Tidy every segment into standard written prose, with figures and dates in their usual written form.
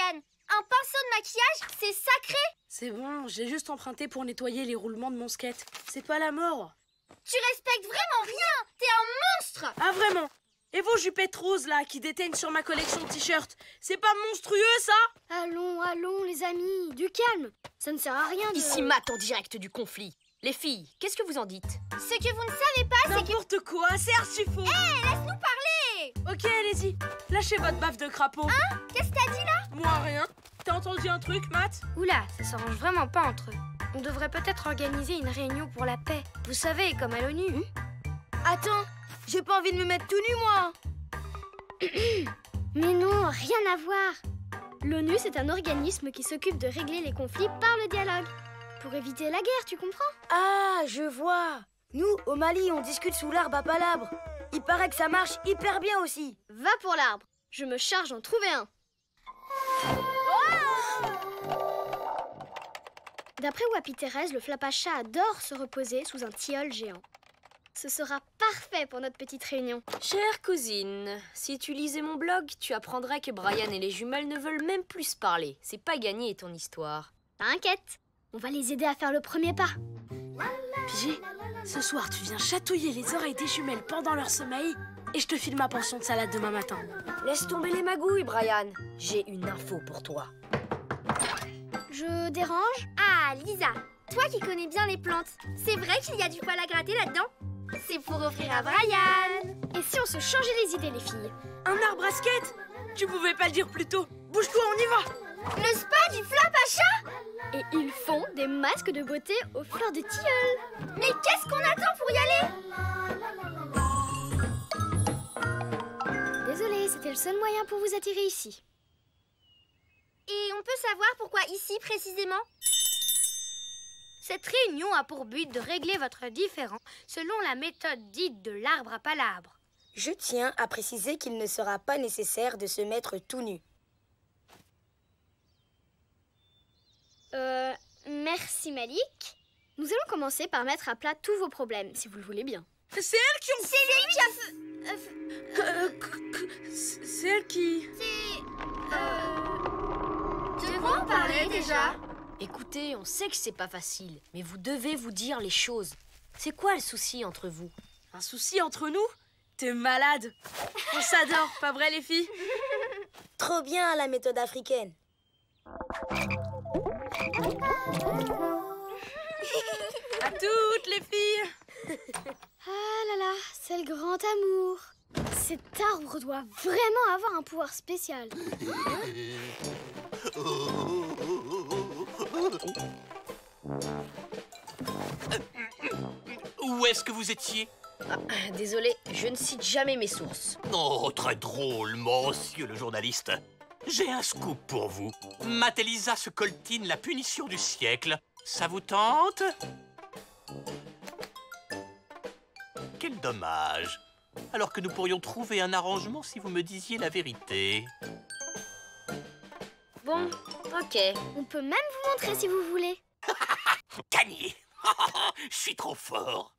Brian. Un pinceau de maquillage, c'est sacré. C'est bon, j'ai juste emprunté pour nettoyer les roulements de mon skate. C'est pas la mort. Tu respectes vraiment rien. T'es un monstre. Ah vraiment? Et vos jupettes roses là, qui déteignent sur ma collection de t-shirts, c'est pas monstrueux ça? Allons, allons les amis, du calme. Ça ne sert à rien de... Ici Matt en direct du conflit. Les filles, qu'est-ce que vous en dites? Ce que vous ne savez pas, c'est que... N'importe quoi, c'est archi faux. Hé, laisse-nous parler. Ok, allez-y, lâchez votre baffe de crapaud. Hein? Qu'est-ce que t'as dit là? Moi rien. T'as entendu un truc, Matt? Oula, ça s'arrange vraiment pas entre eux. On devrait peut-être organiser une réunion pour la paix. Vous savez, comme à l'ONU. Attends, j'ai pas envie de me mettre tout nu, moi. Mais non, rien à voir. L'ONU, c'est un organisme qui s'occupe de régler les conflits par le dialogue. Pour éviter la guerre, tu comprends? Ah, je vois. Nous, au Mali, on discute sous l'arbre à palabres. Il paraît que ça marche hyper bien aussi. Va pour l'arbre. Je me charge d'en trouver un. D'après Wapi Thérèse, le flapacha adore se reposer sous un tilleul géant. Ce sera parfait pour notre petite réunion. Chère cousine, si tu lisais mon blog, tu apprendrais que Brian et les jumelles ne veulent même plus se parler. C'est pas gagné ton histoire. T'inquiète, on va les aider à faire le premier pas. Pigé, ce soir tu viens chatouiller les oreilles des jumelles pendant leur sommeil et je te file ma pension de salade demain matin. Laisse tomber les magouilles, Brian. J'ai une info pour toi. Je dérange? Ah, Lisa, toi qui connais bien les plantes, c'est vrai qu'il y a du poil à gratter là-dedans? C'est pour offrir à Brian. Et si on se changeait les idées, les filles? Un arbre à skate? Tu pouvais pas le dire plus tôt. Bouge-toi, on y va. Le spa du flapacha? Et ils font des masques de beauté aux fleurs de tilleul. Mais qu'est-ce qu'on attend pour y aller? Désolée, c'était le seul moyen pour vous attirer ici. Et on peut savoir pourquoi ici précisément? Cette réunion a pour but de régler votre différend selon la méthode dite de l'arbre à palabres. Je tiens à préciser qu'il ne sera pas nécessaire de se mettre tout nu. Merci Malik. Nous allons commencer par mettre à plat tous vos problèmes, si vous le voulez bien. C'est elles qui ont... C'est lui qui a fait... C'est elles qui... De quoi on parlait déjà? Écoutez, on sait que c'est pas facile, mais vous devez vous dire les choses. C'est quoi le souci entre vous? Un souci entre nous? T'es malade. On s'adore, pas vrai les filles? Trop bien la méthode africaine. À toutes les filles. Ah là là, c'est le grand amour. Cet arbre doit vraiment avoir un pouvoir spécial. Où est-ce que vous étiez? Désolé, je ne cite jamais mes sources. Oh, très drôle, monsieur le journaliste. J'ai un scoop pour vous. Matt et Lisa se coltinent la punition du siècle. Ça vous tente? Quel dommage. Alors que nous pourrions trouver un arrangement si vous me disiez la vérité. Bon, ok. On peut même vous montrer si vous voulez. Gagné. Je suis trop fort.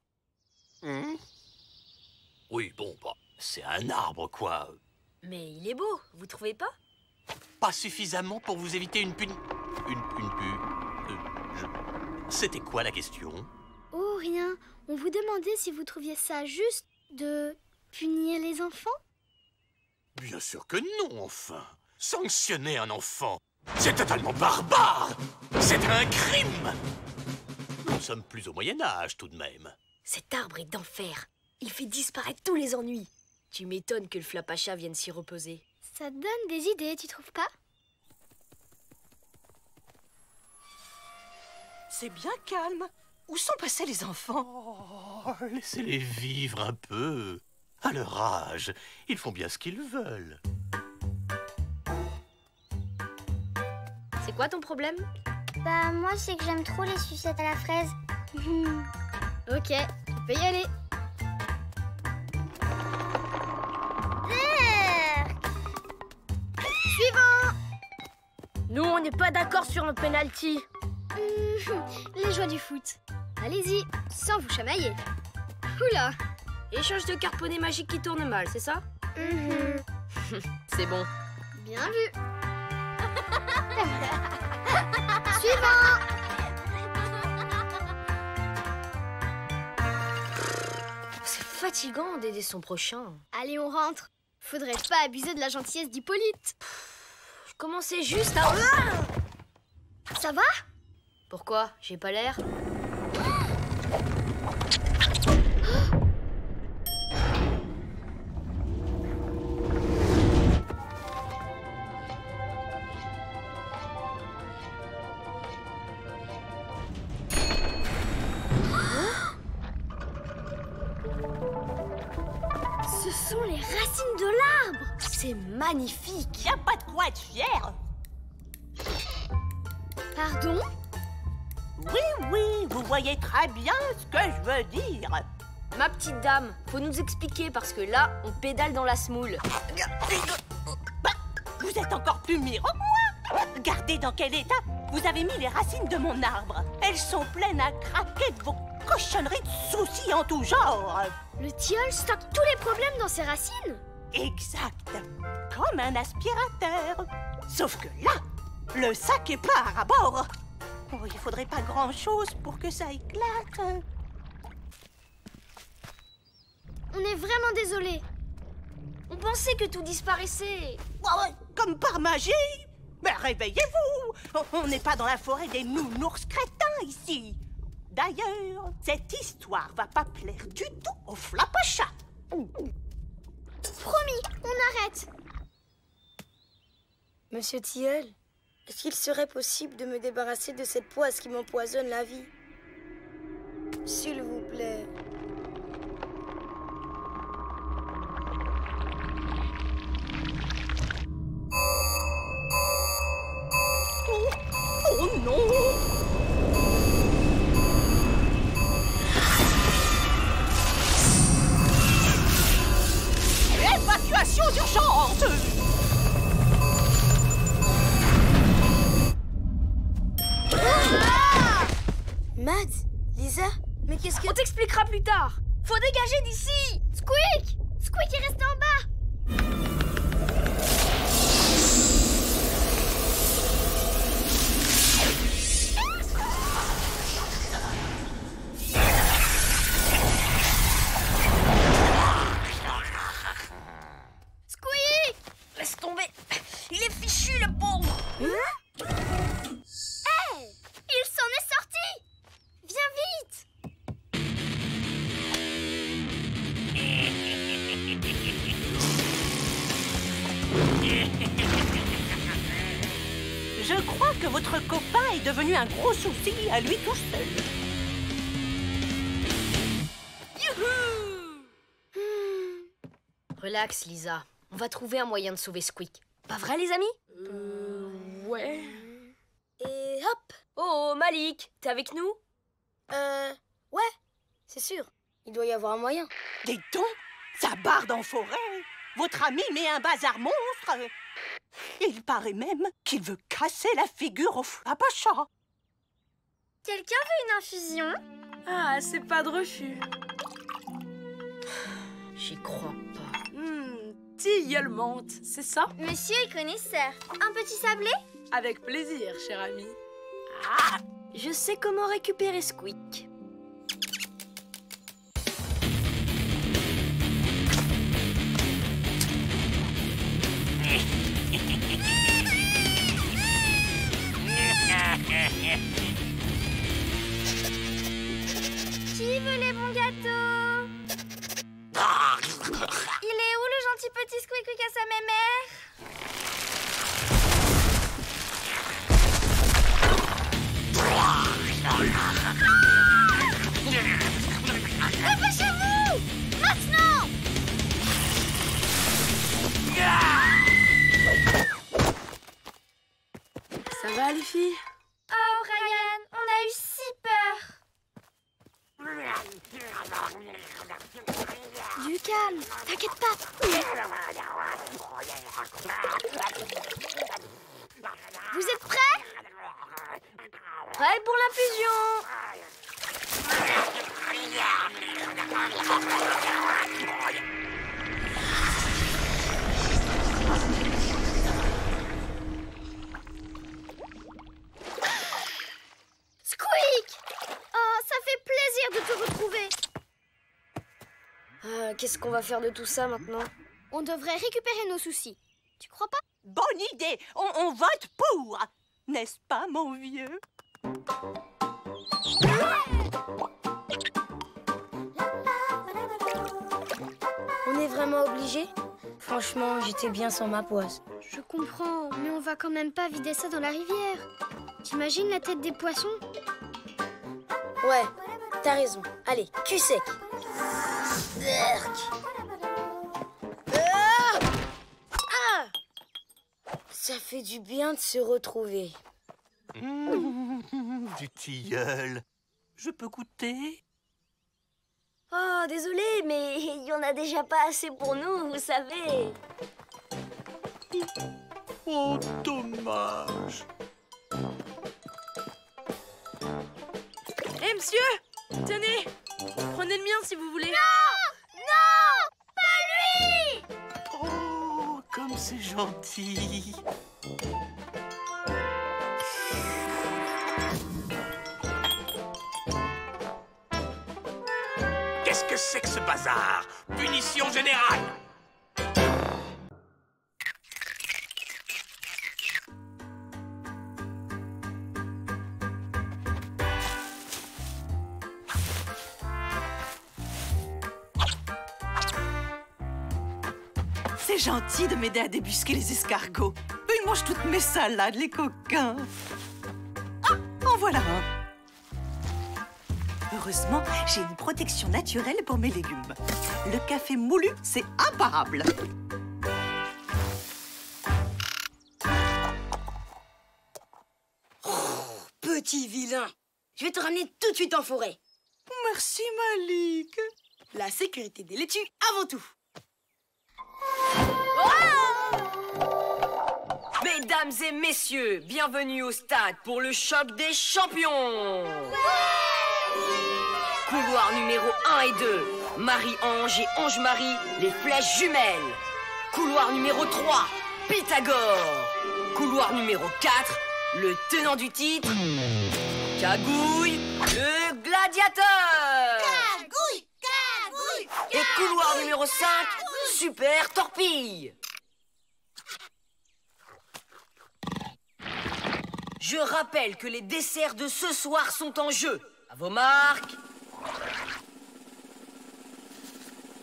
Oui, bon, bah, c'est un arbre, quoi. Mais il est beau, vous trouvez pas? Pas suffisamment pour vous éviter une puni... C'était quoi la question? Oh, rien. On vous demandait si vous trouviez ça juste de punir les enfants? Bien sûr que non, enfin. Sanctionner un enfant, c'est totalement barbare. C'est un crime. Nous sommes plus au Moyen-Âge, tout de même. Cet arbre est d'enfer. Il fait disparaître tous les ennuis. Tu m'étonnes que le flapacha vienne s'y reposer. Ça donne des idées, tu trouves pas? C'est bien calme. Où sont passés les enfants? Oh, laissez-les vivre un peu. À leur âge, ils font bien ce qu'ils veulent. C'est quoi ton problème? Bah, moi, c'est que j'aime trop les sucettes à la fraise. Ok, tu peux y aller. Suivant! Nous, on n'est pas d'accord sur un penalty. Les joies du foot. Allez-y, sans vous chamailler. Oula! Échange de cartes poney magiques qui tournent mal, c'est ça? C'est bon. Bien vu. Suivant. C'est fatigant d'aider son prochain. Allez, on rentre. Faudrait pas abuser de la gentillesse d'Hippolyte. Je commençais juste à... Ça va? Pourquoi? J'ai pas l'air? Ce sont les racines de l'arbre. C'est magnifique. Y a pas de quoi être fier. Pardon? Oui, vous voyez très bien ce que je veux dire. Ma petite dame, faut nous expliquer parce que là, on pédale dans la semoule. Bah, vous êtes encore plus miro que moi. Regardez dans quel état vous avez mis les racines de mon arbre. Elles sont pleines à craquer de vos cochonneries de soucis en tout genre. Le tilleul stocke tous les problèmes dans ses racines. Exact. Comme un aspirateur. Sauf que là, le sac est plein à bord. Oh, il faudrait pas grand-chose pour que ça éclate. On est vraiment désolé. On pensait que tout disparaissait. Comme par magie. Mais réveillez-vous. On n'est pas dans la forêt des nounours crétins ici. D'ailleurs, cette histoire va pas plaire du tout au Flapacha. Promis, on arrête. Monsieur Tilleul, est-ce qu'il serait possible de me débarrasser de cette poisse qui m'empoisonne la vie? S'il vous plaît. Oh non! Évacuation d'urgence! Mads, Lisa, mais qu'est-ce que... On t'expliquera plus tard. Faut dégager d'ici. Squeak! Squeak est resté en bas. Squeak! Laisse tomber. Il est fichu, le pauvre. Il s'en est sorti. Viens vite. Je crois que votre copain est devenu un gros souci à lui tout seul. Relax, Lisa. On va trouver un moyen de sauver Squeak. Pas vrai, les amis? Ouais. Et hop. Oh, Malik, t'es avec nous? Ouais, c'est sûr. Il doit y avoir un moyen. Dites donc, ça barde en forêt. Votre ami met un bazar monstre. Il paraît même qu'il veut casser la figure au Flapacha. Quelqu'un veut une infusion? Ah, c'est pas de refus. J'y crois pas. Tilleul menthe, c'est ça? Monsieur est connaisseur. Un petit sablé? Avec plaisir, cher ami. Je sais comment récupérer Squeak. Qui veut les bons gâteaux? Il est où le gentil petit Squeak à sa mémère? Dépêchez-vous! Maintenant! Ça va, les filles? Oh, Ryan, on a eu si peur. Du calme, t'inquiète pas. Vous êtes prêts? Prêt pour l'infusion? qu'est-ce qu'on va faire de tout ça maintenant? On devrait récupérer nos soucis. Tu crois pas? Bonne idée. On vote pour. N'est-ce pas, mon vieux? On est vraiment obligé? Franchement, j'étais bien sans ma poisse. Je comprends, mais on va quand même pas vider ça dans la rivière. T'imagines la tête des poissons? Ouais, t'as raison. Allez, cul sec. Ça fait du bien de se retrouver. Du tilleul. Je peux goûter? Oh, désolé, mais il y en a déjà pas assez pour nous, vous savez. Oh, dommage. Hé, monsieur! Tenez! Prenez le mien si vous voulez. Oh, comme c'est gentil. Qu'est-ce que c'est que ce bazar? Punition générale! C'est gentil de m'aider à débusquer les escargots. Ils mangent toutes mes salades, les coquins. Ah, en voilà un. Heureusement, j'ai une protection naturelle pour mes légumes. Le café moulu, c'est imparable. Petit vilain. Je vais te ramener tout de suite en forêt. Merci, Malik. La sécurité des laitues avant tout. Mesdames et messieurs, bienvenue au stade pour le choc des champions. Couloir numéro 1 et 2, Marie-Ange et Ange-Marie, les flèches jumelles. Couloir numéro 3, Pythagore. Couloir numéro 4, le tenant du titre, Cagouille, le gladiateur. Cagouille, cagouille. Et couloir numéro 5, Super Torpille. Je rappelle que les desserts de ce soir sont en jeu. À vos marques.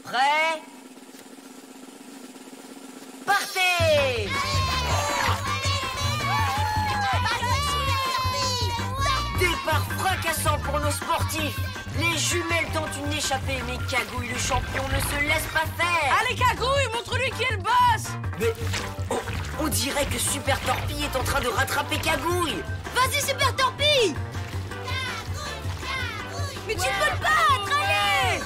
Prêts? Partez! Départ fracassant pour nos sportifs. Les jumelles tentent une échappée, mais Cagouille, le champion, ne se laisse pas faire. Allez, Cagouille, montre-lui qui est le boss! Mais on dirait que Super Torpille est en train de rattraper Cagouille. Vas-y, Super Torpille! Mais tu peux le battre, allez!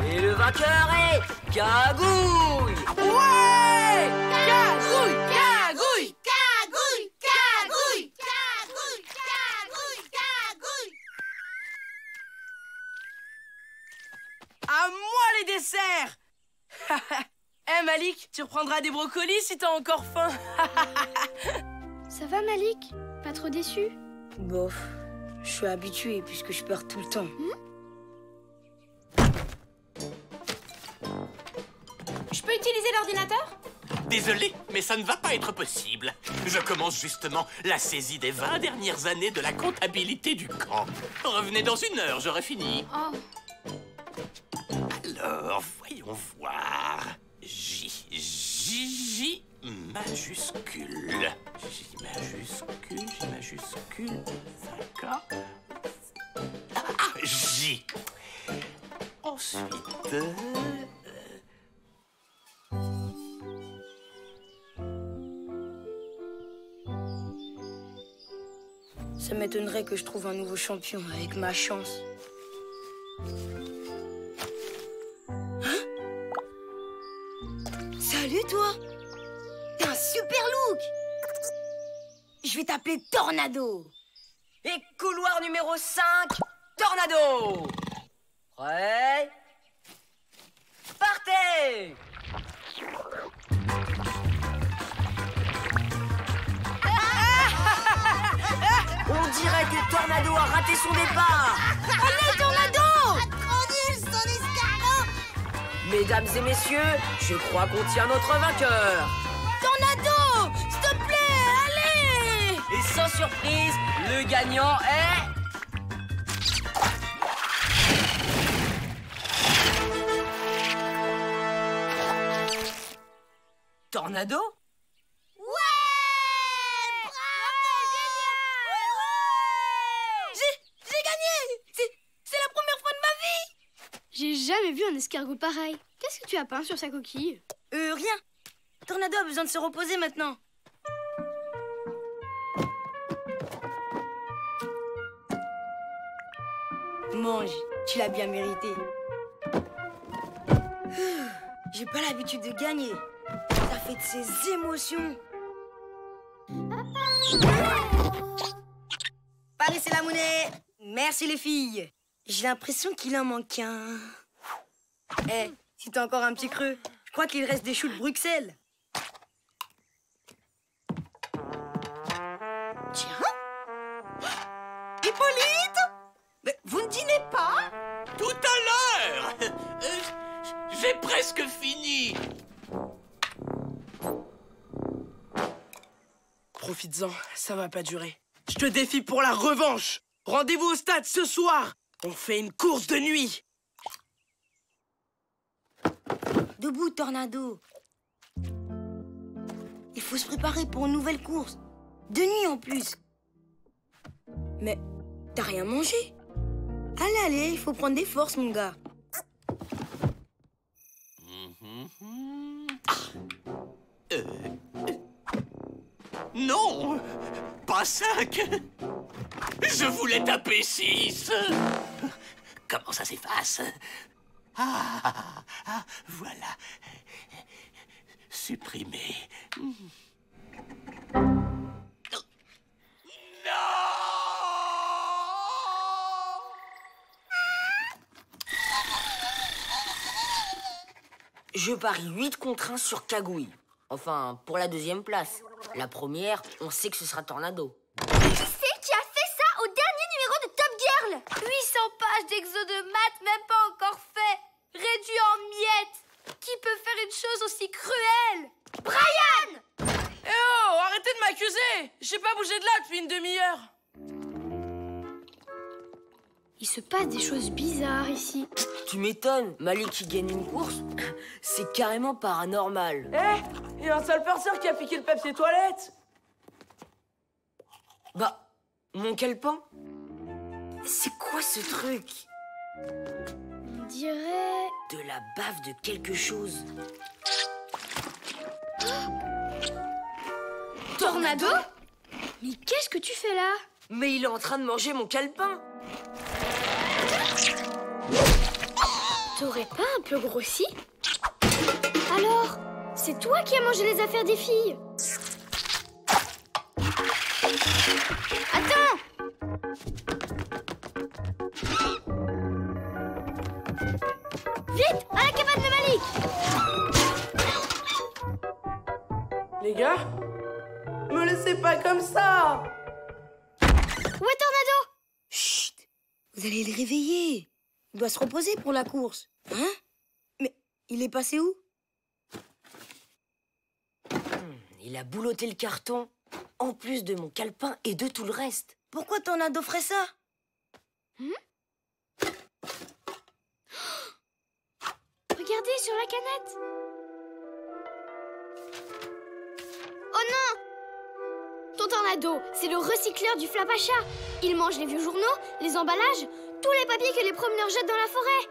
Et le vainqueur est Cagouille. Ouais! Cagouille, cagouille! Cagouille, cagouille, cagouille, cagouille, cagouille. À moi les desserts! Eh Malik, tu reprendras des brocolis si t'as encore faim. Ça va, Malik? Pas trop déçu? Bof, je suis habitué puisque je perds tout le temps. Je peux utiliser l'ordinateur? Désolé, mais ça ne va pas être possible. Je commence justement la saisie des 20 dernières années de la comptabilité du camp. Revenez dans 1 heure, j'aurai fini. Oh, Alors, voyons voir. J majuscule. J majuscule. D'accord. J. Ensuite... Ça m'étonnerait que je trouve un nouveau champion avec ma chance. Hein? Salut, toi! T'as un super look! Je vais t'appeler Tornado! Et couloir numéro 5, Tornado. Prêt? partez! On dirait que Tornado a raté son départ. Allez, Tornado! Son escargot! Mesdames et messieurs, je crois qu'on tient notre vainqueur. Tornado! S'il te plaît, allez! Et sans surprise, le gagnant est... Tornado? J'ai gagné! C'est la première fois de ma vie! J'ai jamais vu un escargot pareil. Qu'est-ce que tu as peint sur sa coquille? Rien. Tornado a besoin de se reposer maintenant. Mange, tu l'as bien mérité. J'ai pas l'habitude de gagner. Ça fait de ces émotions. Paris, c'est la monnaie. Merci les filles. J'ai l'impression qu'il en manque un. Si t'as encore un petit creux, je crois qu'il reste des choux de Bruxelles. Tiens. Hippolyte! Mais vous ne dînez pas? Tout à l'heure. J'ai presque fini. Profites-en, ça va pas durer. Je te défie pour la revanche. Rendez-vous au stade ce soir. On fait une course de nuit. Debout, Tornado. Il faut se préparer pour une nouvelle course. De nuit en plus. Mais t'as rien mangé? Allez, il faut prendre des forces, mon gars. Non, pas 5. Je voulais taper 6. Comment ça s'efface? Voilà. Supprimer. Je parie 8 contre 1 sur Cagouille. Enfin, pour la deuxième place. La première, on sait que ce sera Tornado. Qui c'est qui a fait ça au dernier numéro de Top Girl? 800 pages d'exo de maths, même pas encore fait. Réduit en miettes. Qui peut faire une chose aussi cruelle? Brian! Eh oh, arrêtez de m'accuser. J'ai pas bougé de là depuis une demi-heure. Il se passe des choses bizarres ici. Tu m'étonnes, Malik qui gagne une course, c'est carrément paranormal. Il y a un sale perceur qui a piqué le papier toilette. Bah, mon calepin? C'est quoi ce truc? On dirait... De la bave de quelque chose. Tornado? Mais qu'est-ce que tu fais là? Mais il est en train de manger mon calepin. T'aurais pas un peu grossi? Alors, c'est toi qui as mangé les affaires des filles? Attends! Vite, à la cabane de Malik! Les gars, me laissez pas comme ça. Où est Tornado? Chut! Vous allez le réveiller. Il doit se reposer pour la course. Hein? Mais il est passé où? Il a boulotté le carton, en plus de mon calepin et de tout le reste. Pourquoi Tornado ferait ça? Regardez sur la canette. Oh non! Ton Tornado, c'est le recycleur du Flapacha. Il mange les vieux journaux, les emballages, tous les papiers que les promeneurs jettent dans la forêt.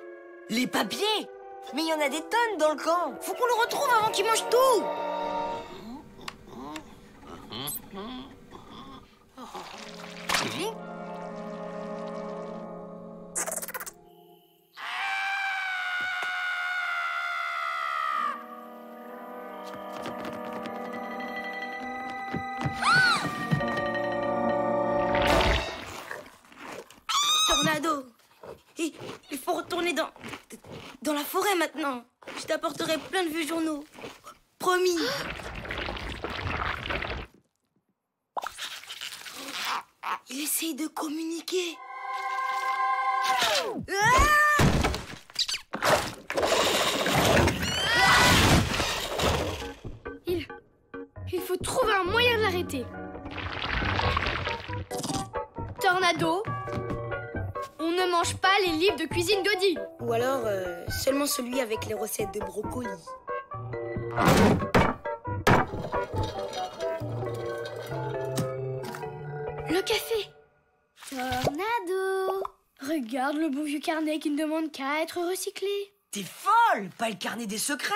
Les papiers? Mais il y en a des tonnes dans le camp. Faut qu'on le retrouve avant qu'il mange tout. Tornado, il faut retourner dans la forêt maintenant. Je t'apporterai plein de vieux journaux. Promis. Il essaye de communiquer. Il faut trouver un moyen de l'arrêter. Tornado, on ne mange pas les livres de cuisine d'Audi. Ou alors, seulement celui avec les recettes de brocoli. Le café. Tornado, regarde le bon vieux carnet qui ne demande qu'à être recyclé. T'es folle! Pas le carnet des secrets!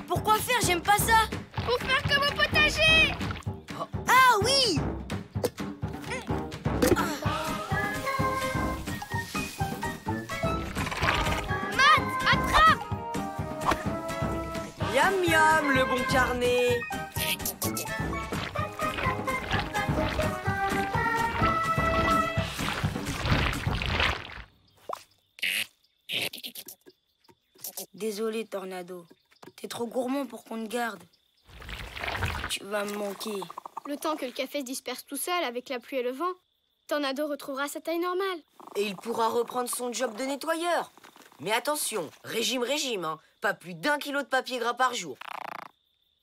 Pourquoi faire? J'aime pas ça. Pour faire comme au potager. Ah oui! Matt, attrape. Miam miam, le bon carnet! Désolé, Tornado. T'es trop gourmand pour qu'on te garde. Tu vas me manquer. Le temps que le café se disperse tout seul avec la pluie et le vent, Tornado retrouvera sa taille normale. Et il pourra reprendre son job de nettoyeur. Mais attention, régime, hein. Pas plus d'1 kilo de papier gras par jour.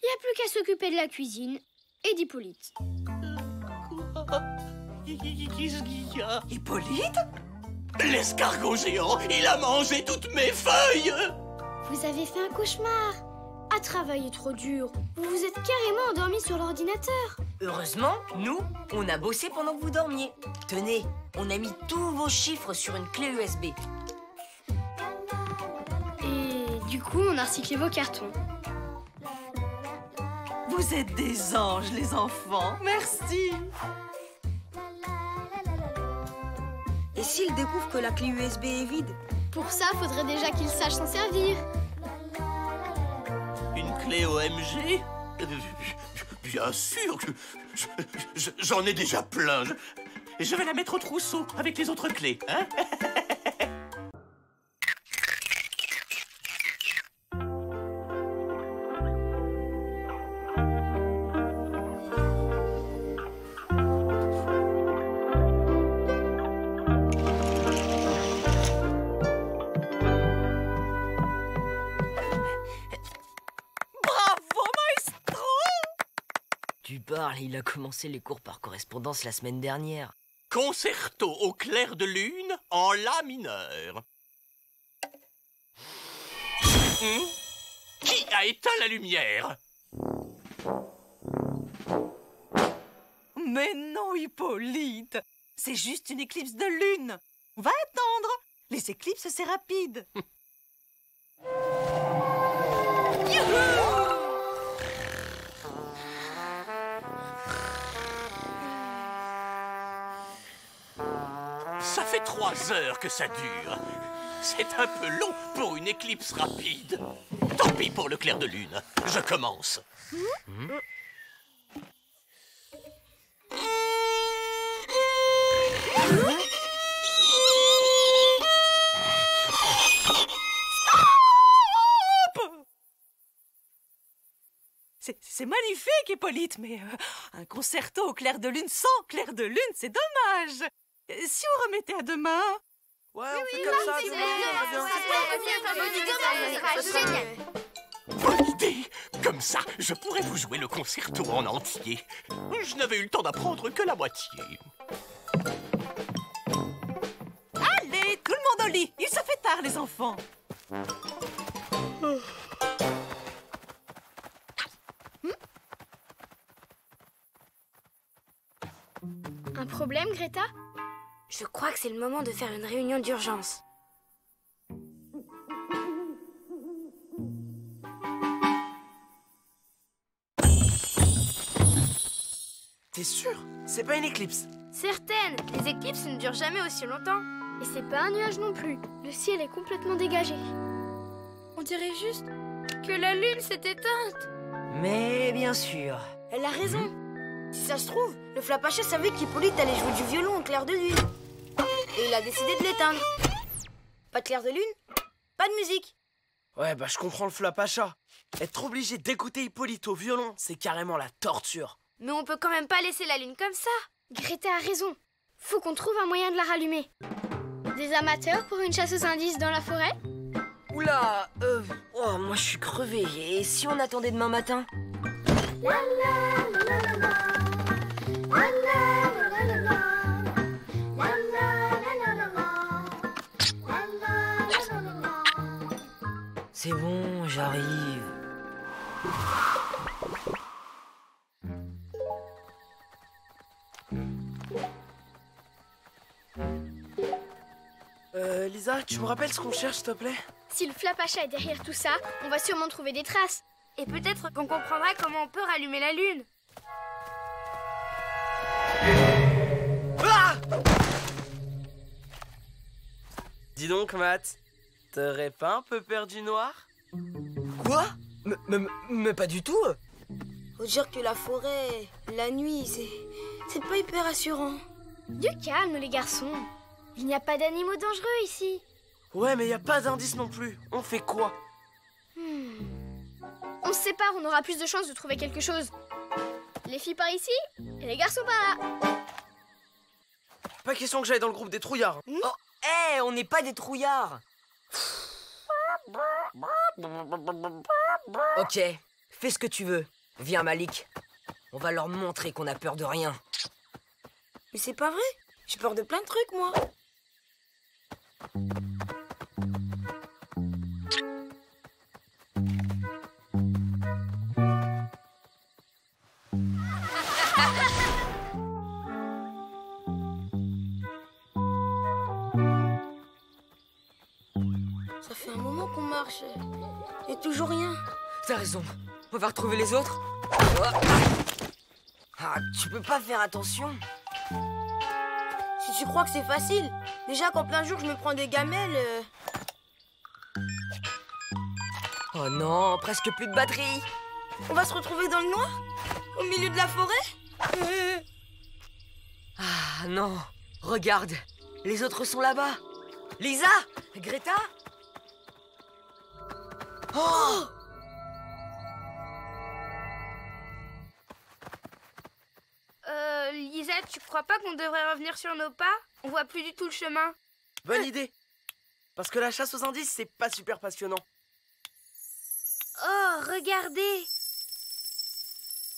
Il n'y a plus qu'à s'occuper de la cuisine et d'Hippolyte. Qu'est-ce qu'il y a? Hippolyte? L'escargot géant, il a mangé toutes mes feuilles! Vous avez fait un cauchemar. À travailler trop dur, vous vous êtes carrément endormi sur l'ordinateur. Heureusement, nous, on a bossé pendant que vous dormiez. Tenez, on a mis tous vos chiffres sur une clé USB. Et du coup, on a recyclé vos cartons. Vous êtes des anges, les enfants. Merci. Et s'il découvre que la clé USB est vide? Pour ça, faudrait déjà qu'il sache s'en servir. Une clé OMG? Bien sûr que j'en ai déjà plein. Je vais la mettre au trousseau avec les autres clés, hein? Tu parles, il a commencé les cours par correspondance la semaine dernière. Concerto au clair de lune en la mineur. Qui a éteint la lumière? Mais non, Hippolyte. C'est juste une éclipse de lune. On va attendre. Les éclipses, c'est rapide. Ça fait 3 heures que ça dure. C'est un peu long pour une éclipse rapide. Tant pis pour le clair de lune. Je commence. C'est magnifique, Hippolyte, mais un concerto au clair de lune sans clair de lune, c'est dommage. Si on remettait à demain... Ouais, on fait comme ça. Bonne idée! Comme ça, je pourrais vous jouer le concerto en entier. Je n'avais eu le temps d'apprendre que la moitié. Allez, tout le monde au lit. Il se fait tard, les enfants. Un problème, Greta? Je crois que c'est le moment de faire une réunion d'urgence. T'es sûr? C'est pas une éclipse? Certaines. Les éclipses ne durent jamais aussi longtemps. Et c'est pas un nuage non plus. Le ciel est complètement dégagé. On dirait juste que la lune s'est éteinte. Mais bien sûr. Elle a raison. Si ça se trouve, le Flapacha savait qu'Hippolyte allait jouer du violon au clair de lune. Et il a décidé de l'éteindre. Pas de clair de lune, pas de musique. Ouais, bah je comprends le Flapacha. Être obligé d'écouter Hippolyte au violon, c'est carrément la torture. Mais on peut quand même pas laisser la lune comme ça. Greta a raison. Faut qu'on trouve un moyen de la rallumer. Des amateurs pour une chasse aux indices dans la forêt? Oula, oh, moi je suis crevé. Et si on attendait demain matin? C'est bon, j'arrive. Lisa, tu me rappelles ce qu'on cherche, s'il te plaît? Si le Flapacha est derrière tout ça, on va sûrement trouver des traces. Et peut-être qu'on comprendra comment on peut rallumer la lune. Ah! Dis donc, Matt, t'aurais pas un peu peur du noir? Quoi? Mais pas du tout. Faut dire que la forêt, la nuit, c'est pas hyper rassurant. Du calme, les garçons. Il n'y a pas d'animaux dangereux ici. Ouais, mais y a pas d'indice non plus. On fait quoi? On se sépare, on aura plus de chances de trouver quelque chose. Les filles par ici et les garçons par là. Pas question que j'aille dans le groupe des trouillards. Oh, hé, on n'est pas des trouillards. Ok, fais ce que tu veux. Viens, Malik. On va leur montrer qu'on a peur de rien. Mais c'est pas vrai. J'ai peur de plein de trucs, moi. Ça fait un moment qu'on marche. Et toujours rien. T'as raison. On va retrouver les autres. Ah, tu peux pas faire attention. Si tu crois que c'est facile, déjà qu'en plein jour je me prends des gamelles. Oh non, presque plus de batterie. On va se retrouver dans le noir? Au milieu de la forêt? Ah non, regarde, les autres sont là-bas. Lisa, Greta. Oh! Lisa, tu crois pas qu'on devrait revenir sur nos pas? On voit plus du tout le chemin. Bonne idée. Parce que la chasse aux indices, c'est pas super passionnant. Oh, regardez!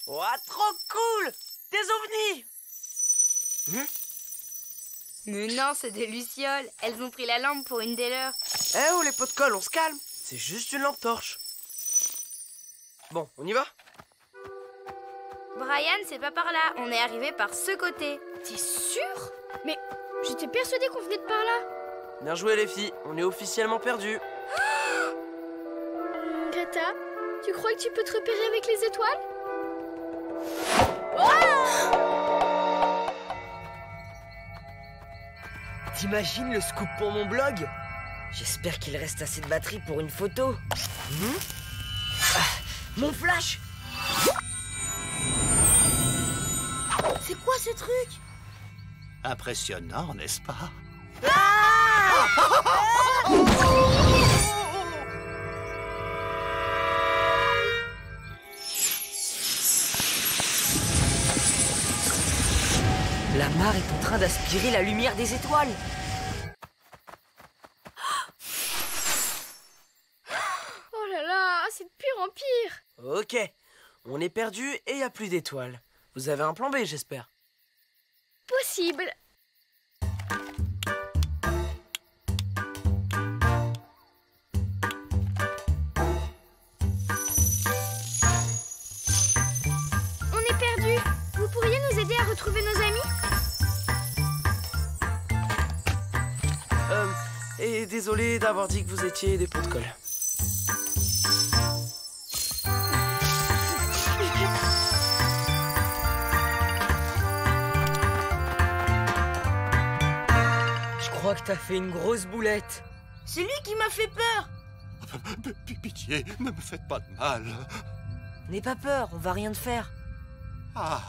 Ouah, trop cool! Des ovnis! Mais non, c'est des lucioles. Elles ont pris la lampe pour une des leurs. Eh oh, les pots de colle, on se calme. C'est juste une lampe torche. Bon, on y va? Brian, c'est pas par là. On est arrivé par ce côté. T'es sûr? Mais j'étais persuadée qu'on venait de par là. Bien joué, les filles. On est officiellement perdus. Greta, tu crois que tu peux te repérer avec les étoiles? T'imagines le scoop pour mon blog? J'espère qu'il reste assez de batterie pour une photo. Mon flash! C'est quoi ce truc? Impressionnant, n'est-ce pas? La mare est en train d'aspirer la lumière des étoiles. Oh là là, c'est de pire en pire. Ok, on est perdus et il n'y a plus d'étoiles. Vous avez un plan B, j'espère. Possible. On est perdus. Vous pourriez nous aider à retrouver nos amis? Et désolé d'avoir dit que vous étiez des pots de colle. crois que t'as fait une grosse boulette. C'est lui qui m'a fait peur. Pitié, ne me faites pas de mal. N'aie pas peur, on va rien te faire. Ah.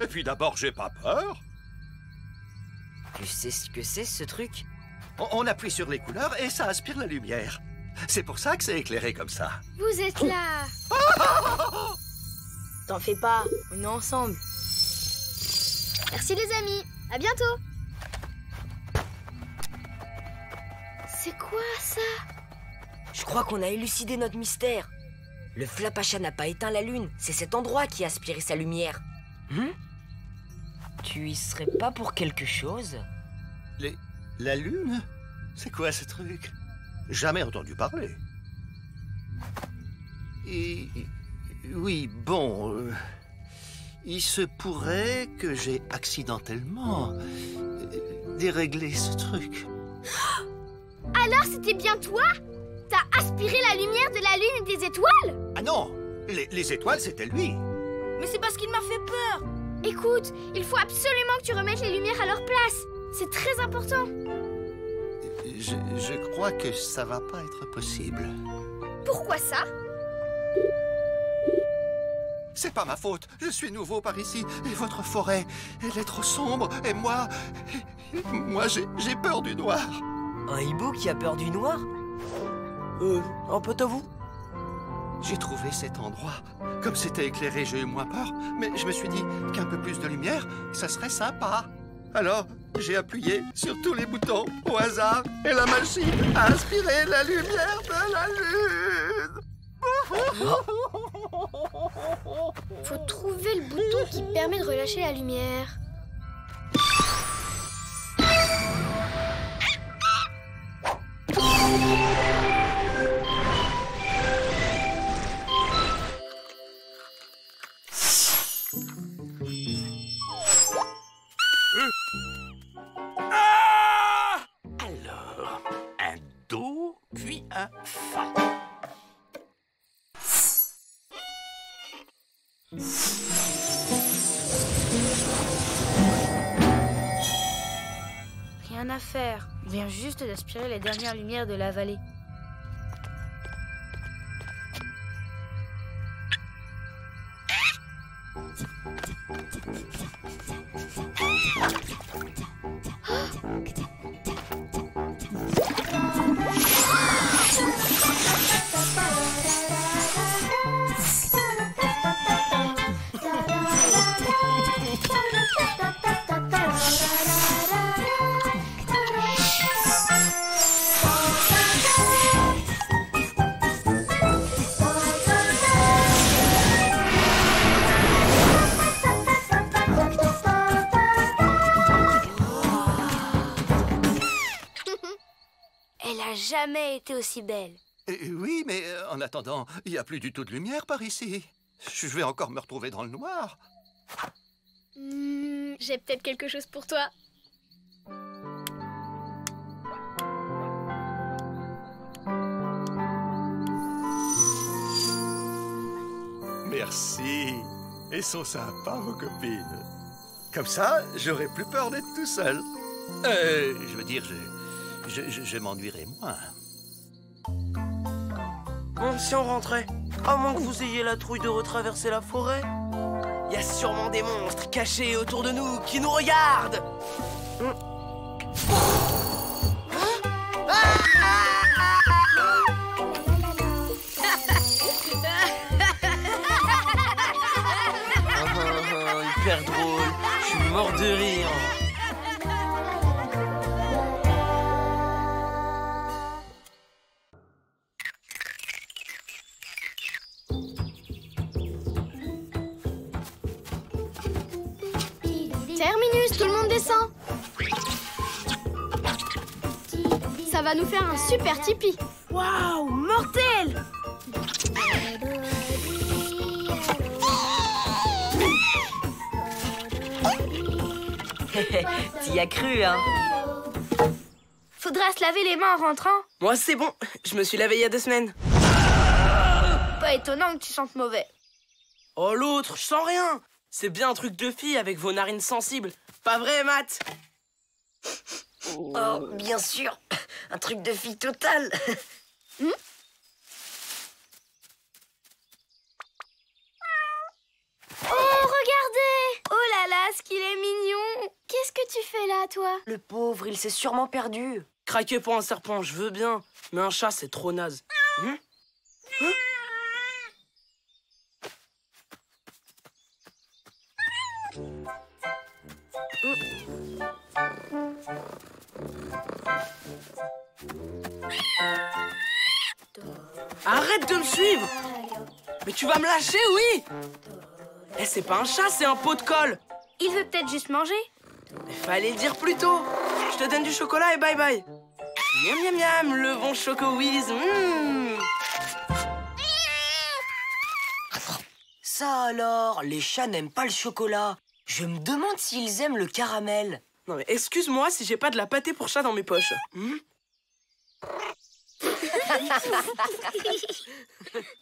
Et puis d'abord, j'ai pas peur. Tu sais ce que c'est, ce truc? On appuie sur les couleurs et ça aspire la lumière. C'est pour ça que c'est éclairé comme ça. Vous êtes là. T'en fais pas, on est ensemble. Merci les amis. À bientôt. C'est quoi ça? Je crois qu'on a élucidé notre mystère. Le Flapacha n'a pas éteint la lune, c'est cet endroit qui a aspiré sa lumière. Tu y serais pas pour quelque chose? La lune? C'est quoi ce truc? Jamais entendu parler. Oui, bon... il se pourrait que j'ai accidentellement déréglé ce truc. Alors c'était bien toi? T'as aspiré la lumière de la lune et des étoiles? Ah non! Les étoiles, c'était lui. Mais c'est parce qu'il m'a fait peur. Écoute, il faut absolument que tu remettes les lumières à leur place. C'est très important. Je crois que ça va pas être possible. Pourquoi ça? C'est pas ma faute. Je suis nouveau par ici. Et votre forêt, elle est trop sombre. Et moi... j'ai peur du noir. Un hibou qui a peur du noir? Un pote à vous? J'ai trouvé cet endroit. Comme c'était éclairé, j'ai eu moins peur. Mais je me suis dit qu'un peu plus de lumière, ça serait sympa. Alors, j'ai appuyé sur tous les boutons au hasard. Et la machine a aspiré la lumière de la lune. Faut trouver le bouton qui permet de relâcher la lumière. Alors, un Do, puis un Fa. Rien à faire. On vient juste d'aspirer les dernières lumières de la vallée. Elle a jamais été aussi belle. Oui, mais en attendant, il n'y a plus du tout de lumière par ici. Je vais encore me retrouver dans le noir. J'ai peut-être quelque chose pour toi. Merci. Elles sont sympas, vos copines. Comme ça, j'aurai plus peur d'être tout seul. Je veux dire, je m'ennuierai moins. Bon, si on rentrait, à moins que vous ayez la trouille de retraverser la forêt. Il y a sûrement des monstres cachés autour de nous qui nous regardent. Hyper drôle, je suis mort de rire. Terminus, tout le monde descend. Ça va nous faire un super tipi. Waouh, mortel! T'y as cru, hein? Faudra se laver les mains en rentrant. Moi, c'est bon, je me suis lavé il y a 2 semaines. Pas étonnant que tu sentes mauvais. Oh, l'autre, je sens rien. C'est bien un truc de fille avec vos narines sensibles. Pas vrai, Matt? Oh, bien sûr. Un truc de fille totale. Oh, regardez! Oh là là, ce qu'il est mignon! Qu'est-ce que tu fais là, toi? Le pauvre, il s'est sûrement perdu. Craquer pour un serpent, je veux bien. Mais un chat, c'est trop naze. Arrête de me suivre! Mais tu vas me lâcher, oui! Eh, c'est pas un chat, c'est un pot de colle! Il veut peut-être juste manger. Il fallait le dire plus tôt! Je te donne du chocolat et bye bye! Miam miam miam, le bon choco-whiz! Ça alors, les chats n'aiment pas le chocolat. Je me demande s'ils aiment le caramel. Non mais excuse-moi si j'ai pas de la pâtée pour chat dans mes poches.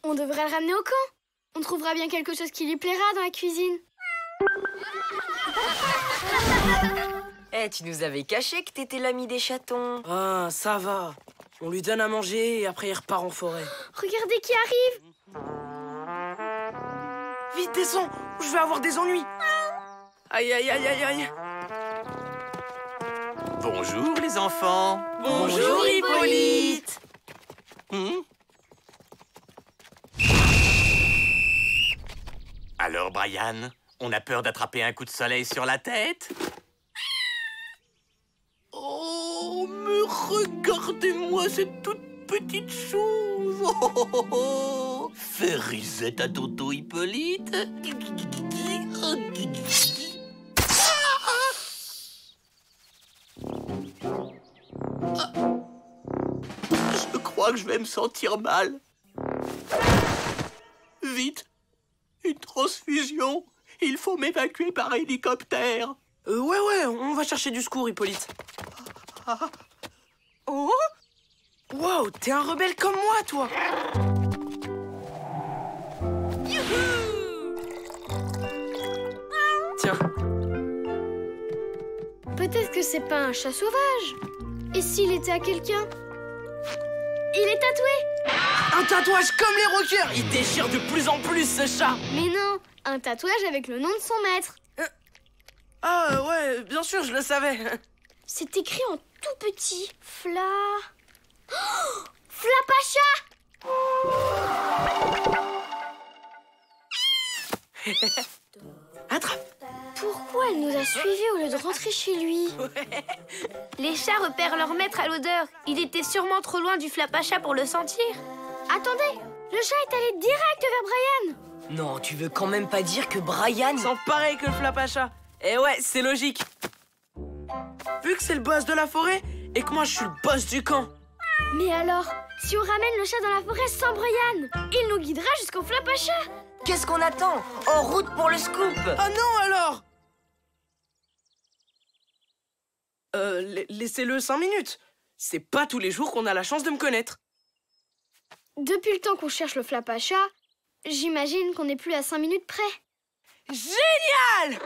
On devrait le ramener au camp. On trouvera bien quelque chose qui lui plaira dans la cuisine. Eh, tu nous avais caché que t'étais l'ami des chatons. Ah, ça va. On lui donne à manger et après il repart en forêt. Regardez qui arrive! Vite, descends! Je vais avoir des ennuis! Aïe, aïe, aïe, aïe, aïe! Bonjour les enfants. Bonjour, Hippolyte! Alors Brian, on a peur d'attraper un coup de soleil sur la tête? Oh, mais regardez-moi cette toute petite chose. Fais risette à Toto Hippolyte. Je crois que je vais me sentir mal. Vite, une transfusion. Il faut m'évacuer par hélicoptère. Ouais, on va chercher du secours, Hippolyte. Oh! Wow, t'es un rebelle comme moi, toi! Tiens. Peut-être que c'est pas un chat sauvage. Et s'il était à quelqu'un? Il est tatoué! Un tatouage comme les rockers! Il déchire de plus en plus, ce chat! Mais non, un tatouage avec le nom de son maître. Ah ouais, bien sûr, je le savais. C'est écrit en tout petit. Oh, Flapacha! Attrape! Pourquoi elle nous a suivis au lieu de rentrer chez lui? Les chats repèrent leur maître à l'odeur. Il était sûrement trop loin du Flapacha pour le sentir. Attendez, le chat est allé direct vers Brian. Non, tu veux quand même pas dire que Brian... Sent pareil que le Flapacha. Eh ouais, c'est logique. Vu que c'est le boss de la forêt et que moi je suis le boss du camp. Mais alors, si on ramène le chat dans la forêt sans Brian, il nous guidera jusqu'au Flapacha. Qu'est-ce qu'on attend? En route pour le scoop! Ah non alors! Laissez-le 5 minutes. C'est pas tous les jours qu'on a la chance de me connaître. Depuis le temps qu'on cherche le Flapacha, j'imagine qu'on n'est plus à 5 minutes près. Génial!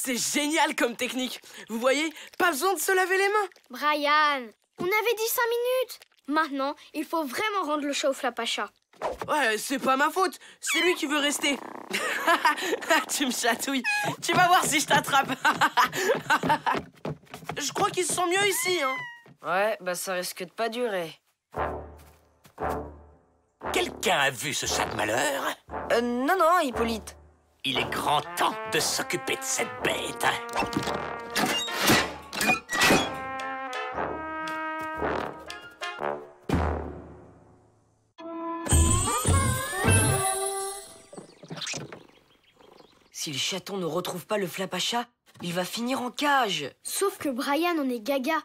C'est génial comme technique. Vous voyez, pas besoin de se laver les mains. Brian, on avait dit 5 minutes. Maintenant, il faut vraiment rendre le chat au Flapacha. Ouais, c'est pas ma faute. C'est lui qui veut rester. Tu me chatouilles. Tu vas voir si je t'attrape. Je crois qu'il se sent mieux ici, hein. Ouais, bah ça risque de pas durer. Quelqu'un a vu ce chat de malheur? Non, non, Hippolyte. Il est grand temps de s'occuper de cette bête. Si le chaton ne retrouve pas le Flapacha, il va finir en cage. Sauf que Brian en est gaga.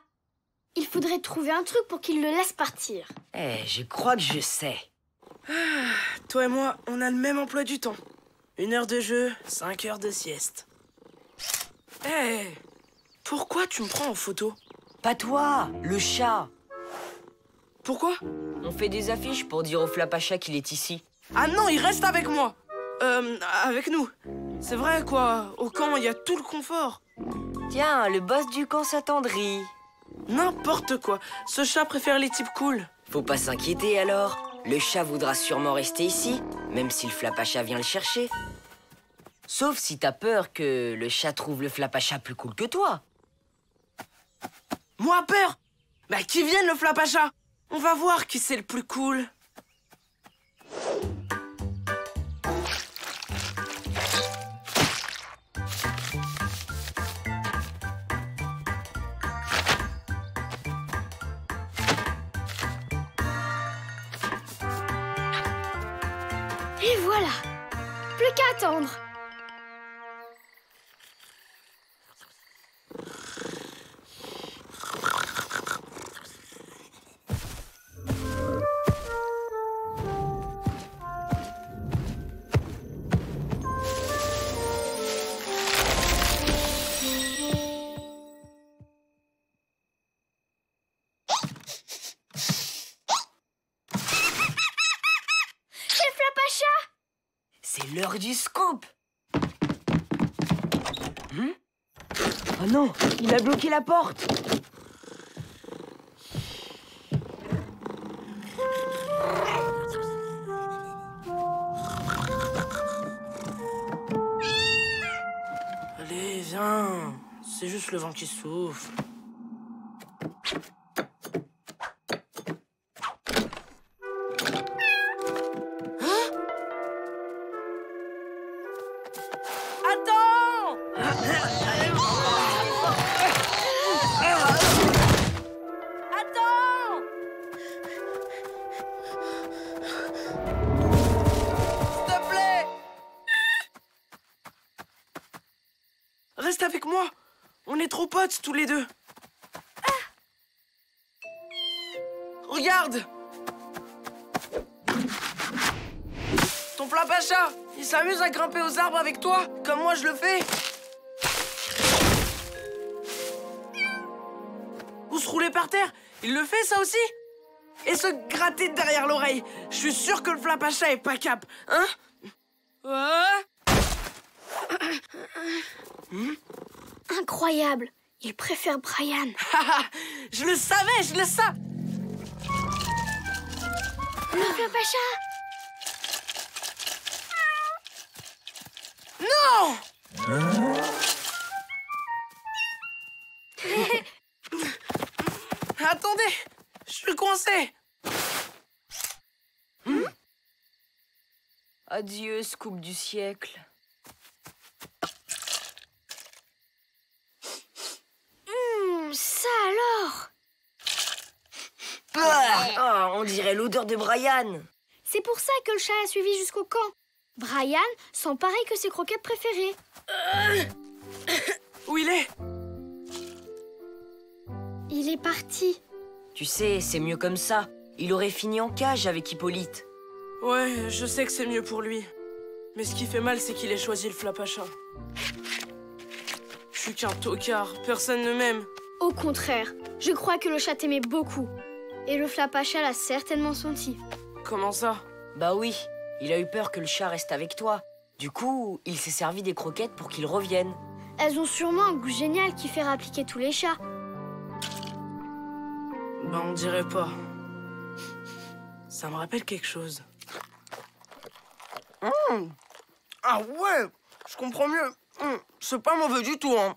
Il faudrait trouver un truc pour qu'il le laisse partir. Je crois que je sais. Toi et moi, on a le même emploi du temps. 1 heure de jeu, 5 heures de sieste. Pourquoi tu me prends en photo? Pas toi, le chat. Pourquoi? On fait des affiches pour dire au Flapacha qu'il est ici. Ah non, il reste avec moi. Avec nous. C'est vrai, quoi. Au camp, il y a tout le confort. Tiens, le boss du camp s'attendrit. N'importe quoi. Ce chat préfère les types cool. Faut pas s'inquiéter alors. Le chat voudra sûrement rester ici, même si le Flapacha vient le chercher. Sauf si t'as peur que le chat trouve le Flapacha plus cool que toi. Moi, peur? Bah, qui vienne le Flapacha? On va voir qui c'est le plus cool. Et voilà. Plus qu'à attendre. C'est l'heure du scoop. Oh non, il a bloqué la porte. Allez, viens. C'est juste le vent qui souffle. Reste avec moi. On est trop potes tous les deux. Regarde. Ton Flapacha, il s'amuse à grimper aux arbres avec toi, comme moi je le fais. Ou se rouler par terre, il le fait ça aussi. Et se gratter derrière l'oreille. Je suis sûr que le Flapacha est pas cap, hein? Incroyable. Il préfère Brian. Je le savais, je le savais. Le Flapacha. Non! Attendez, je suis coincé. Adieu, scoop du siècle. Ça alors? On dirait l'odeur de Brian. C'est pour ça que le chat a suivi jusqu'au camp. Brian sent pareil que ses croquettes préférées. Où il est? Il est parti. Tu sais, c'est mieux comme ça. Il aurait fini en cage avec Hippolyte. Ouais, je sais que c'est mieux pour lui. Mais ce qui fait mal, c'est qu'il ait choisi le Flapacha. Je suis qu'un tocard, personne ne m'aime. Au contraire, je crois que le chat t'aimait beaucoup. Et le Flapacha l'a certainement senti. Comment ça? Bah oui, il a eu peur que le chat reste avec toi. Du coup, il s'est servi des croquettes pour qu'il revienne. Elles ont sûrement un goût génial qui fait appliquer tous les chats. Bah, on dirait pas. Ça me rappelle quelque chose. Ah ouais, je comprends mieux. C'est pas mauvais du tout, hein.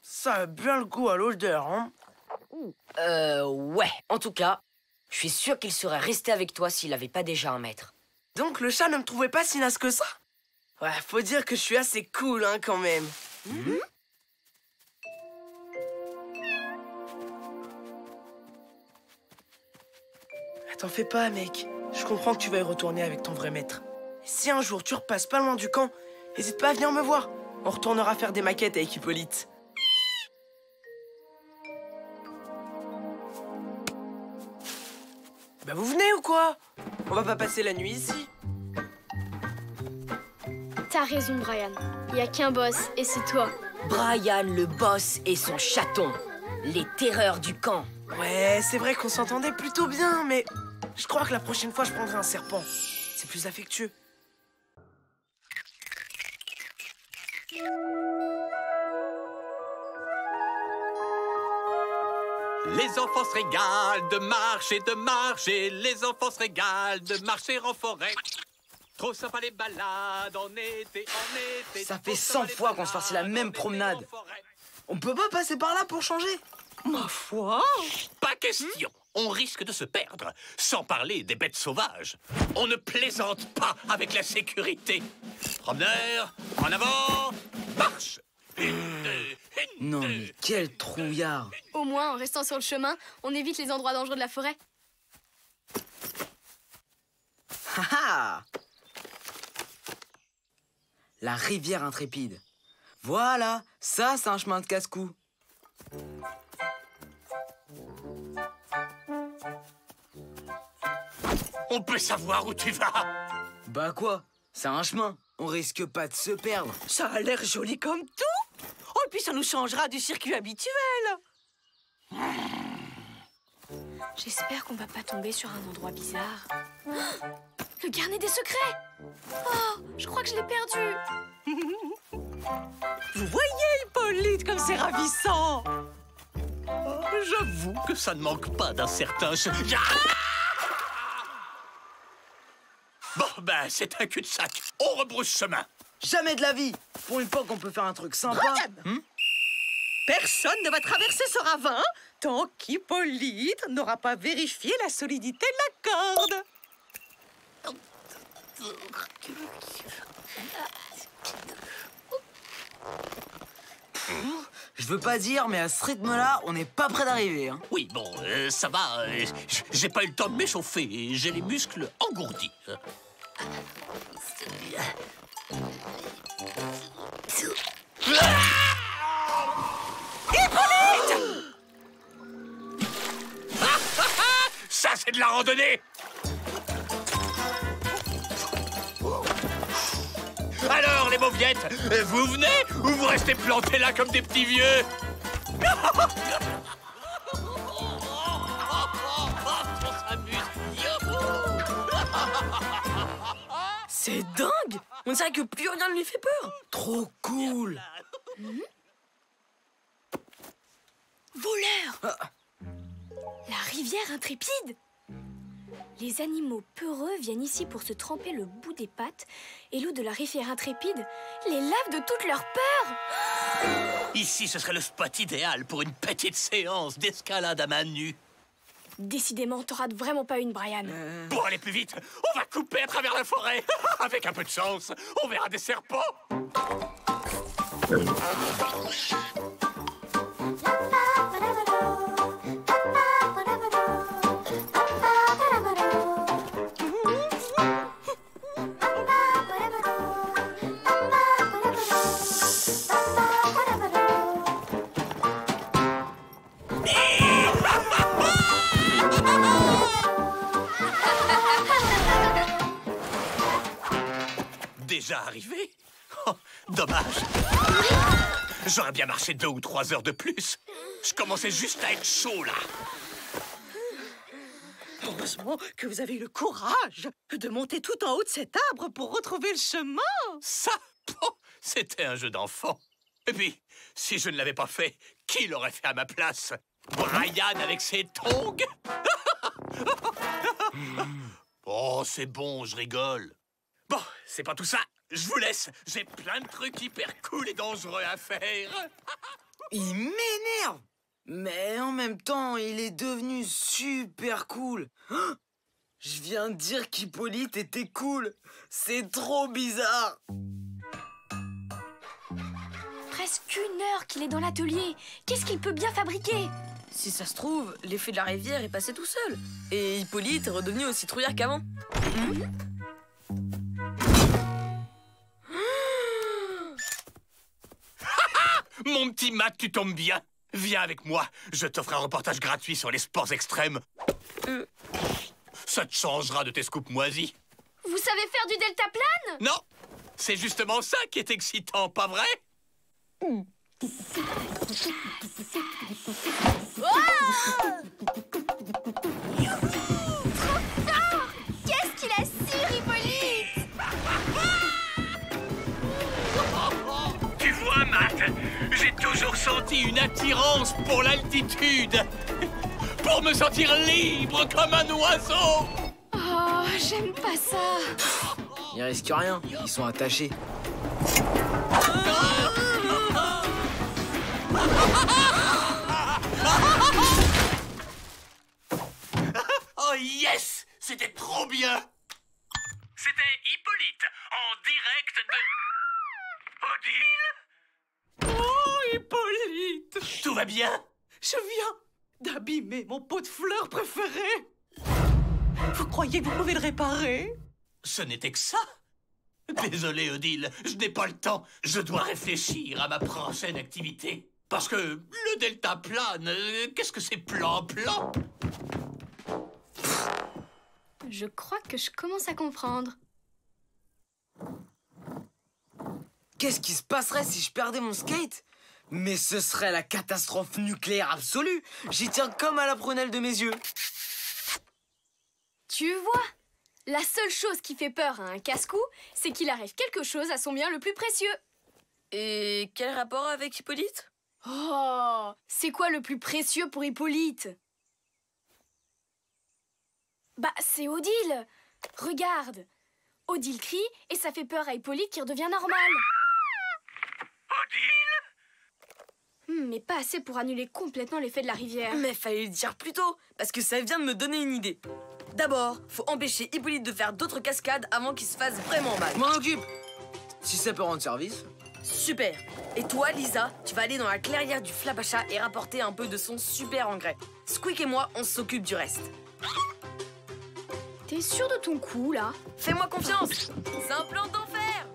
Ça a bien le goût à l'odeur, hein. Ouais. En tout cas, je suis sûr qu'il serait resté avec toi s'il avait pas déjà un maître. Donc le chat ne me trouvait pas si naze que ça? Ouais, faut dire que je suis assez cool, hein, quand même. T'en fais pas, mec. Je comprends que tu vas y retourner avec ton vrai maître. Si un jour tu repasses pas loin du camp, n'hésite pas à venir me voir. On retournera faire des maquettes avec Hippolyte. Bah vous venez ou quoi? On va pas passer la nuit ici. T'as raison, Brian. Il y a qu'un boss, et c'est toi. Brian le boss et son chaton. Les terreurs du camp. Ouais, c'est vrai qu'on s'entendait plutôt bien, mais je crois que la prochaine fois, je prendrai un serpent. C'est plus affectueux. Les enfants se régalent de marcher, les enfants se régalent de marcher en forêt. Trop sympa les balades en été. Ça fait 100 fois qu'on se fasse la même promenade. On peut pas passer par là pour changer? Ma foi, pas question. On risque de se perdre, sans parler des bêtes sauvages. On ne plaisante pas avec la sécurité. Promeneur, en avant, marche. Non, mais quel trouillard. Au moins, en restant sur le chemin, on évite les endroits dangereux de la forêt. Haha! La rivière intrépide. Voilà, ça, c'est un chemin de casse-cou. On peut savoir où tu vas? Bah quoi? C'est un chemin. On risque pas de se perdre. Ça a l'air joli comme tout. Oh, et puis ça nous changera du circuit habituel. J'espère qu'on va pas tomber sur un endroit bizarre. Le carnet des secrets! Oh, je crois que je l'ai perdu. Vous voyez, Hippolyte, comme c'est ravissant. J'avoue que ça ne manque pas d'un certain... Bon, ben, c'est un cul-de-sac. On rebrousse chemin. Jamais de la vie. Pour une fois qu'on peut faire un truc sympa. Personne ne va traverser ce ravin tant qu'Hippolyte n'aura pas vérifié la solidité de la corde. Je veux pas dire, mais à ce rythme-là, on n'est pas près d'arriver. Hein. Oui, bon, ça va. J'ai pas eu le temps de m'échauffer. J'ai les muscles engourdis. Hippolyte! Ça, c'est de la randonnée! Alors, les mauviettes, vous venez ou vous restez plantés là comme des petits vieux? On s'amuse. C'est dingue! On dirait que plus rien ne lui fait peur. Trop cool. Voleur! La rivière intrépide! Les animaux peureux viennent ici pour se tremper le bout des pattes et l'eau de la rivière intrépide les lave de toute leur peur. Ici, ce serait le spot idéal pour une petite séance d'escalade à main nue. Décidément, t'en rates vraiment pas une, Brian. Pour aller plus vite, on va couper à travers la forêt. Avec un peu de chance, on verra des serpents. Déjà arrivé? Oh, dommage. J'aurais bien marché 2 ou 3 heures de plus. Je commençais juste à être chaud, là. Heureusement que vous avez eu le courage de monter tout en haut de cet arbre pour retrouver le chemin. Ça, oh, c'était un jeu d'enfant. Et puis, si je ne l'avais pas fait, qui l'aurait fait à ma place? Brian avec ses tongs? Oh, c'est bon, je rigole. Bon, c'est pas tout ça. Je vous laisse. J'ai plein de trucs hyper cool et dangereux à faire. Il m'énerve! Mais en même temps, il est devenu super cool. Oh, je viens de dire qu'Hippolyte était cool. C'est trop bizarre. Presque 1 heure qu'il est dans l'atelier. Qu'est-ce qu'il peut bien fabriquer? Si ça se trouve, l'effet de la rivière est passé tout seul. Et Hippolyte est redevenu aussi trouillard qu'avant. Mon petit Matt, tu tombes bien. Viens avec moi. Je t'offre un reportage gratuit sur les sports extrêmes. Ça te changera de tes scoops moisis. Vous savez faire du deltaplane? Non, c'est justement ça qui est excitant, pas vrai? Qu'est-ce qu'il a su, Hippolyte? Tu vois, Matt, j'ai toujours senti une attirance pour l'altitude. Pour me sentir libre comme un oiseau. Oh, j'aime pas ça. Il risque rien, ils sont attachés. Oh yes, c'était trop bien. C'était Hippolyte, en direct de... Odile? Oh, Hippolyte! Tout va bien? Je viens d'abîmer mon pot de fleurs préféré. Vous croyez que vous pouvez le réparer? Ce n'était que ça. Désolé, Odile, je n'ai pas le temps. Je dois réfléchir à ma prochaine activité. Parce que le deltaplane, qu'est-ce que c'est plan? Je crois que je commence à comprendre. Qu'est-ce qui se passerait si je perdais mon skate? Mais ce serait la catastrophe nucléaire absolue. J'y tiens comme à la prunelle de mes yeux. Tu vois? La seule chose qui fait peur à un casse-cou, c'est qu'il arrive quelque chose à son bien le plus précieux. Et quel rapport avec Hippolyte? Oh, c'est quoi le plus précieux pour Hippolyte? Bah, c'est Odile. Regarde. Odile crie et ça fait peur à Hippolyte qui redevient normal. Odile? Mais pas assez pour annuler complètement l'effet de la rivière. Mais fallait le dire plus tôt, parce que ça vient de me donner une idée. D'abord, faut empêcher Hippolyte de faire d'autres cascades avant qu'il se fasse vraiment mal. Je m'en occupe. Si ça peut rendre service. Super. Et toi, Lisa, tu vas aller dans la clairière du Flapacha et rapporter un peu de son super engrais. Squeak et moi, on s'occupe du reste. T'es sûr de ton coup, là? Fais-moi confiance. C'est un plan d'enfer.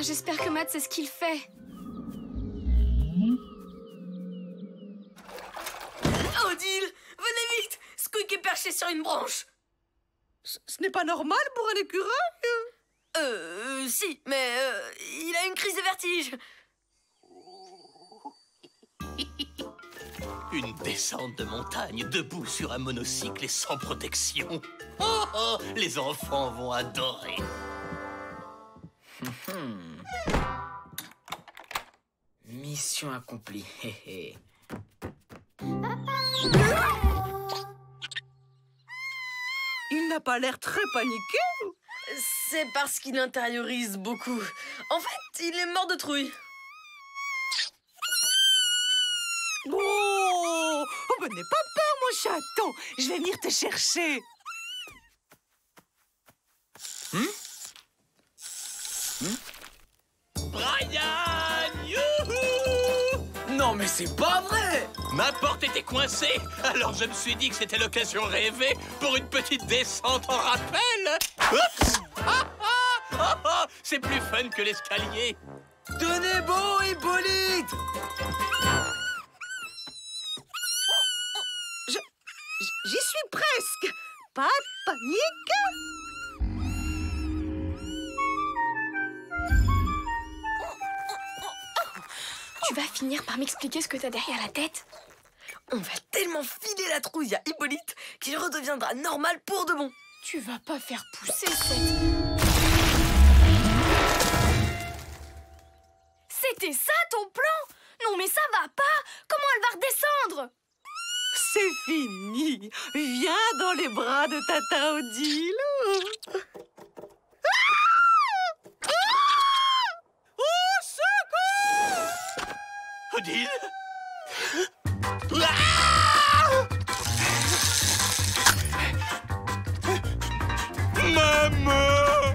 J'espère que Matt sait ce qu'il fait. Odile, venez vite. Squeak est perché sur une branche. Ce n'est pas normal pour un écureuil. Si, mais il a une crise de vertige. Une descente de montagne debout sur un monocycle et sans protection. Oh, oh, les enfants vont adorer. Mission accomplie. Il n'a pas l'air très paniqué. C'est parce qu'il intériorise beaucoup. En fait, il est mort de trouille. Oh, n'aie pas peur, mon chaton. Je vais venir te chercher. Brian! Youhou! Non, mais c'est pas vrai! Ma porte était coincée, alors je me suis dit que c'était l'occasion rêvée pour une petite descente en rappel. Oups! C'est plus fun que l'escalier. Tenez bon, Hippolyte! J'y suis presque. Pas de panique. Tu vas finir par m'expliquer ce que t'as derrière la tête? On va tellement vraiment filer la trouille à Hippolyte qu'il redeviendra normal pour de bon. Tu vas pas faire pousser cette... C'était ça ton plan? Non mais ça va pas! Comment elle va redescendre? C'est fini. Viens dans les bras de Tata Odile. Au secours! Odile? Maman!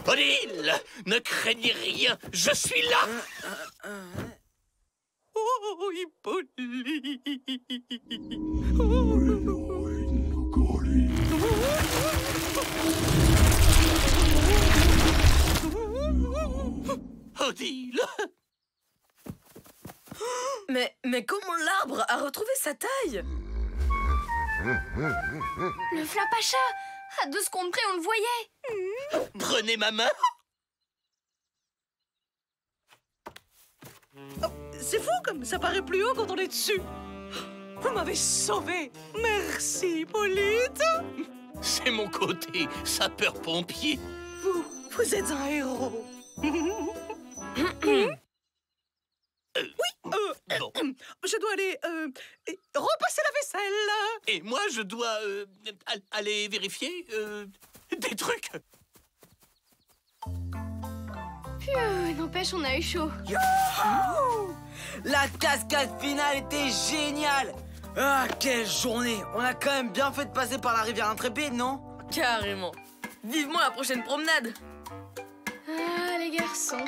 Odile, ne craignez rien, je suis là. Oh, Hippolyte. Odile. Mais comment l'arbre a retrouvé sa taille? Le Flapacha! À 2 secondes près, on le voyait. Prenez ma main. Oh, c'est fou comme ça paraît plus haut quand on est dessus. Vous m'avez sauvé. Merci, Hippolyte. C'est mon côté sapeur-pompier. Vous êtes un héros. Je dois aller repasser la vaisselle. Et moi, je dois aller vérifier des trucs. N'empêche, on a eu chaud. La cascade finale était géniale. Ah, quelle journée. On a quand même bien fait de passer par la rivière Intrépide, non? Carrément. Vivement la prochaine promenade. Ah, les garçons.